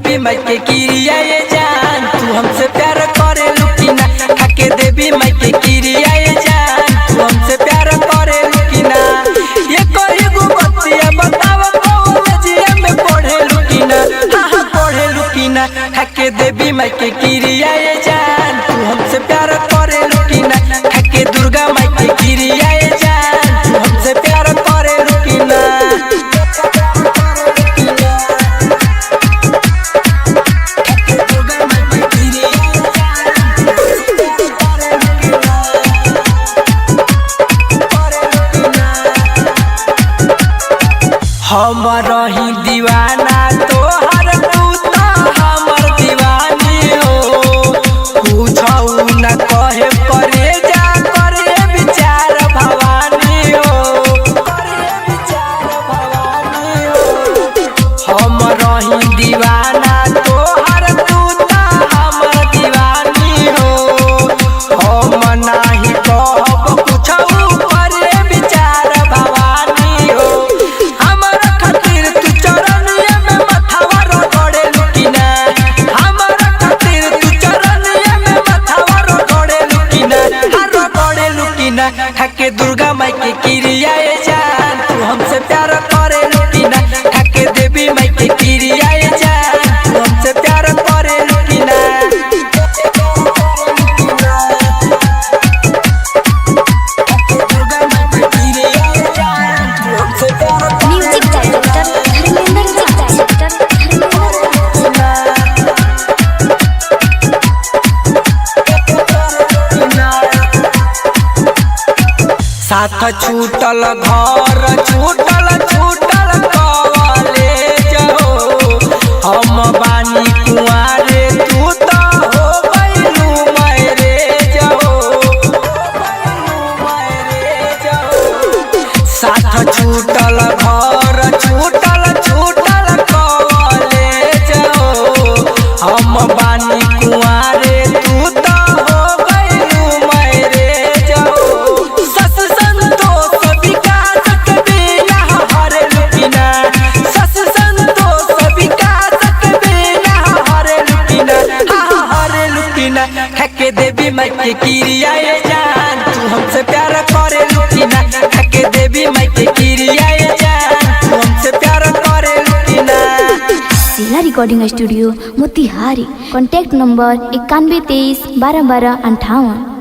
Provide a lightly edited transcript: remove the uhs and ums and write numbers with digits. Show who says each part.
Speaker 1: देवी माई के किरिया ये जान, तू हमसे प्यार करे लुकिना। खाके देवी माई के किरिया ये जान, तू हमसे प्यार करे लुकिना। ये कोई गो बतिया बताव कॉलेजिया में पढ़े लुकिना। हाँ पढ़े लुकिना। खाके देवी माई के किरिया ये जान, तू हमसे प्यार करे लुकिना। खाके दुर्गा माई के किरिया ये जान, तू हमसे प्यार करे लुकिना। हम रही दीवाना तोहर, तू तो हमर दीवानी हो। पूछऊ न कहे करे जा करे विचार भवानी हो, करे विचार भवानी हो। हम रही दीवाना तोहर, तू तो हमर दीवानी हो। हम नाही कहब कुछऊ करे विचार भवानी हो। खाके दुर्गा माई के किरिया ये जान, तू हमसे प्यार करे लुकिना। खाके देवी माई के किरिया ये जान, तू हमसे प्यार करे लुकिना। दुर्गा माई के किरिया ये जान, तू हमसे प्यार
Speaker 2: म्यूजिक डायरेक्टर
Speaker 1: साथ छूटल घर छूटल छूटल कॉलेज हो। हम बानी कुंवारे, तू तो हो गइलू मैरेज हो। साथ छूटल घर छूटल छूटल कॉलेज हो। हम बानी कुंवारे, तू तो हो गइलू मैरेज हो। खाके देवी माई के किरिया ये जान, तू हमसे प्यार करे लुकिना। खाके देवी माई के किरिया ये जान, तू हमसे प्यार करे लुकिना।
Speaker 2: जिला recording studio Motihari. Contact number 91 23 12 12 58।